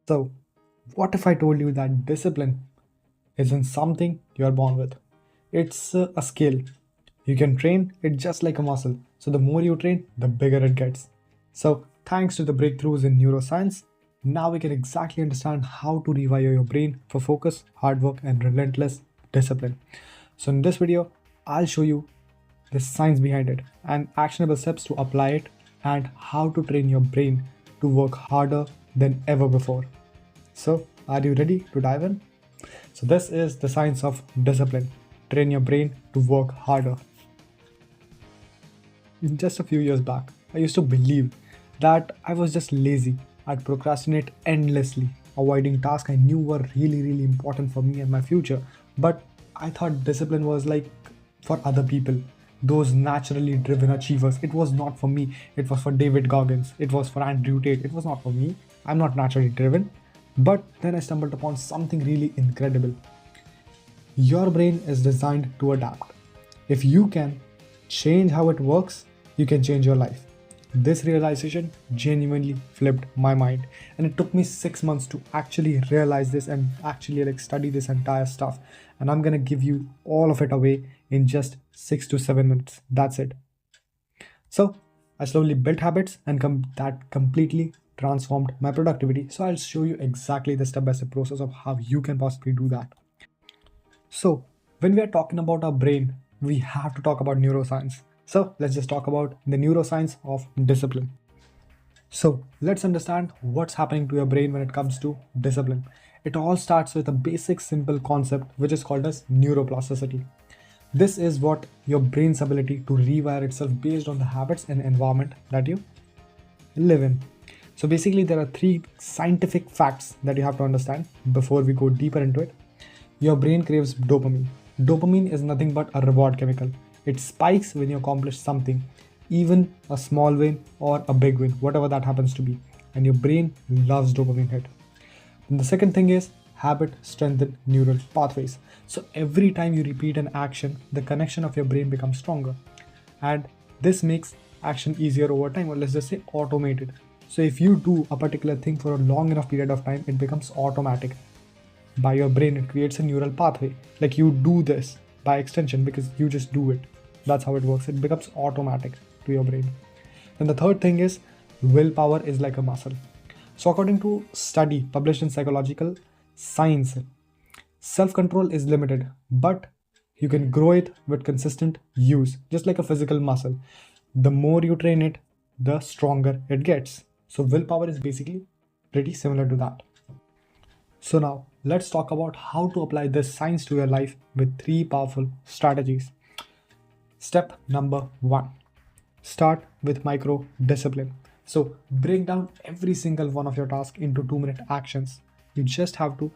So, what if I told you that discipline isn't something you're born with? It's a skill. You can train it just like a muscle. So, the more you train, the bigger it gets. So, thanks to the breakthroughs in neuroscience, now we can exactly understand how to rewire your brain for focus, hard work, and relentless discipline. So, in this video, I'll show you the science behind it and actionable steps to apply it and how to train your brain to work harder than ever before. So, are you ready to dive in? So, this is the science of discipline. Train your brain to work harder. Just a few years back, I used to believe that I was just lazy. I'd procrastinate endlessly, avoiding tasks I knew were really important for me and my future. But I thought discipline was like for other people, those naturally driven achievers. It was not for me. It was for David Goggins. It was for Andrew Tate. It was not for me. I'm not naturally driven. But then I stumbled upon something really incredible. Your brain is designed to adapt. If you can change how it works, you can change your life. This realization genuinely flipped my mind, and it took me 6 months to actually realize this and actually study this entire stuff. And I'm gonna give you all of it away in just 6 to 7 minutes. That's it. So I slowly built habits and that completely transformed my productivity. So I'll show you exactly the step-by-step process of how you can possibly do that. So, when we are talking about our brain, we have to talk about neuroscience. So, let's just talk about the neuroscience of discipline. So, let's understand what's happening to your brain when it comes to discipline. It all starts with a basic simple concept which is called as neuroplasticity. This is what your brain's ability to rewire itself based on the habits and environment that you live in. So basically there are three scientific facts that you have to understand before we go deeper into it. Your brain craves dopamine. Dopamine is nothing but a reward chemical. It spikes when you accomplish something, even a small win or a big win, whatever that happens to be. And your brain loves dopamine hit. And the second thing is habit strengthen neural pathways. So every time you repeat an action, the connection of your brain becomes stronger. And this makes action easier over time, or let's just say automated. So if you do a particular thing for a long enough period of time, it becomes automatic. By your brain, it creates a neural pathway. Like you do this by extension because you just do it. That's how it works. It becomes automatic to your brain. Then the third thing is willpower is like a muscle. So according to study published in Psychological Science, self-control is limited, but you can grow it with consistent use, just like a physical muscle. The more you train it, the stronger it gets. So willpower is basically pretty similar to that. So now let's talk about how to apply this science to your life with three powerful strategies. Step number 1. Start with micro discipline. So break down every single one of your tasks into 2-minute actions. You just have to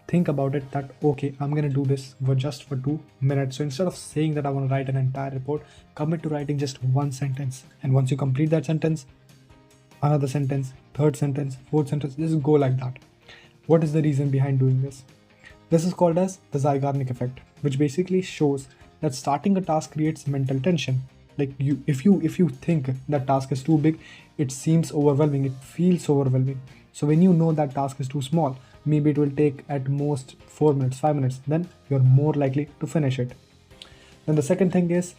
think about it that, okay, I'm going to do this for just for 2 minutes. So instead of saying that I want to write an entire report, commit to writing just one sentence. And once you complete that sentence, another sentence, third sentence, fourth sentence, just go like that. What is the reason behind doing this? This is called as the Zeigarnik effect, which basically shows that starting a task creates mental tension. Like if you think that task is too big, it seems overwhelming, it feels overwhelming. So when you know that task is too small, maybe it will take at most 4 minutes, 5 minutes, then you're more likely to finish it. Then the second thing is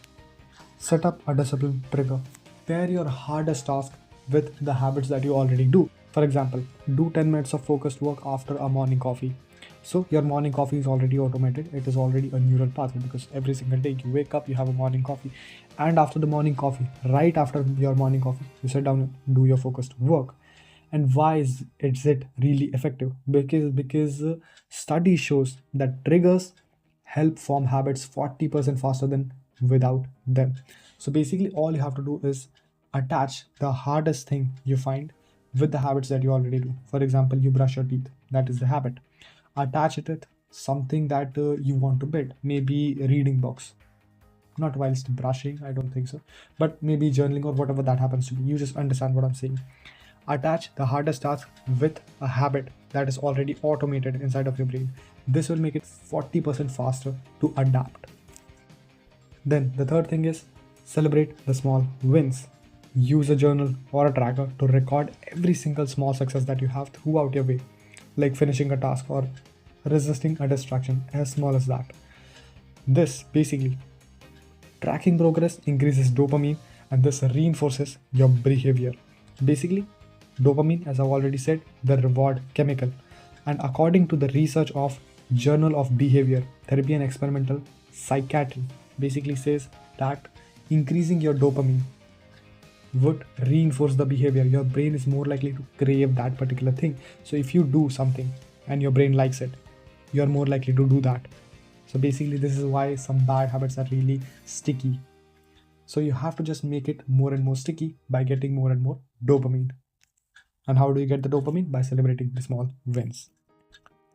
set up a discipline trigger. Pair your hardest task with the habits that you already do. For example, do 10 minutes of focused work after a morning coffee. So your morning coffee is already automated. It is already a neural pathway because every single day you wake up, you have a morning coffee. And after the morning coffee, right after your morning coffee, you sit down and do your focused work. And why is it really effective? Because study shows that triggers help form habits 40% faster than without them. So basically all you have to do is attach the hardest thing you find with the habits that you already do. For example, you brush your teeth. That is the habit. Attach it with something that you want to build. Maybe reading books. Not whilst brushing, I don't think so. But maybe journaling or whatever that happens to be. You just understand what I'm saying. Attach the hardest task with a habit that is already automated inside of your brain. This will make it 40% faster to adapt. Then the third thing is celebrate the small wins. Use a journal or a tracker to record every single small success that you have throughout your way. like finishing a task or resisting a distraction, as small as that. This basically tracking progress increases dopamine and this reinforces your behavior. Basically, dopamine, as I've already said, the reward chemical. And according to the research of Journal of Behavior, Therapy and Experimental Psychiatry, basically says that increasing your dopamine would reinforce the behavior. Your brain is more likely to crave that particular thing. So if you do something and your brain likes it, you're more likely to do that. So basically, this is why some bad habits are really sticky. So you have to just make it more and more sticky by getting more and more dopamine. And how do you get the dopamine? By celebrating the small wins.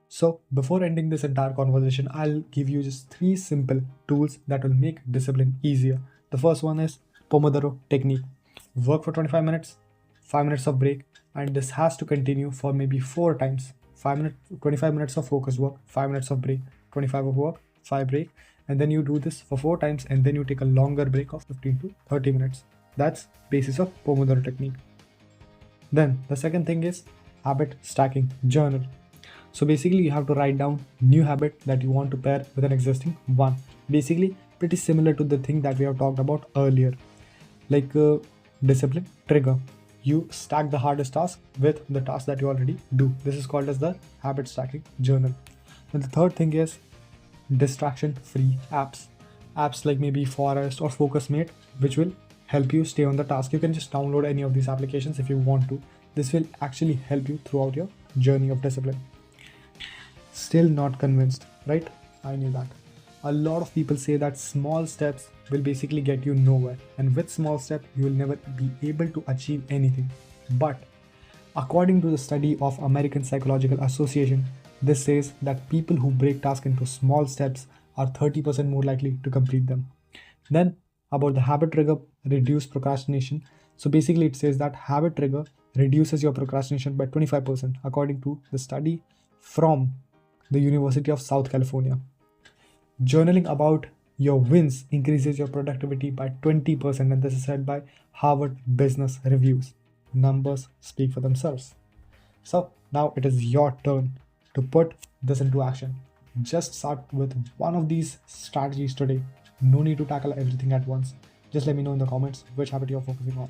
So before ending this entire conversation, I'll give you just 3 simple tools that will make discipline easier. The first one is Pomodoro technique. Work for 25 minutes, 5 minutes of break, and this has to continue for maybe 4 times. 25 minutes of focus work, 5 minutes of break, 25 of work, 5 break, and then you do this for 4 times and then you take a longer break of 15 to 30 minutes. That's basis of Pomodoro technique. Then the second thing is habit stacking journal. So basically you have to write down new habit that you want to pair with an existing one. Basically pretty similar to the thing that we have talked about earlier, like discipline trigger. You stack the hardest task with the task that you already do. This is called as the habit stacking journal. And the third thing is distraction free apps. Apps like maybe Forest or Focusmate, which will help you stay on the task. You can just download any of these applications if you want to. This will actually help you throughout your journey of discipline. Still not convinced, right? I knew that. A lot of people say that small steps will basically get you nowhere, and with small steps you will never be able to achieve anything. But according to the study of American Psychological Association, this says that people who break tasks into small steps are 30% more likely to complete them. Then about the habit trigger, reduce procrastination. So basically it says that habit trigger reduces your procrastination by 25% according to the study from the University of South California. Journaling about your wins increases your productivity by 20%, and this is said by Harvard Business Reviews. Numbers speak for themselves. So now it is your turn to put this into action. Just start with one of these strategies today. No need to tackle everything at once. Just let me know in the comments which habit you're focusing on.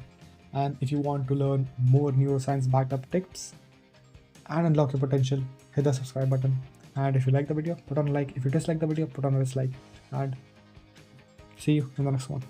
And if you want to learn more neuroscience backed up tips and unlock your potential, hit the subscribe button. And if you like the video, put on a like. If you dislike the video, put on a dislike. And see you in the next one.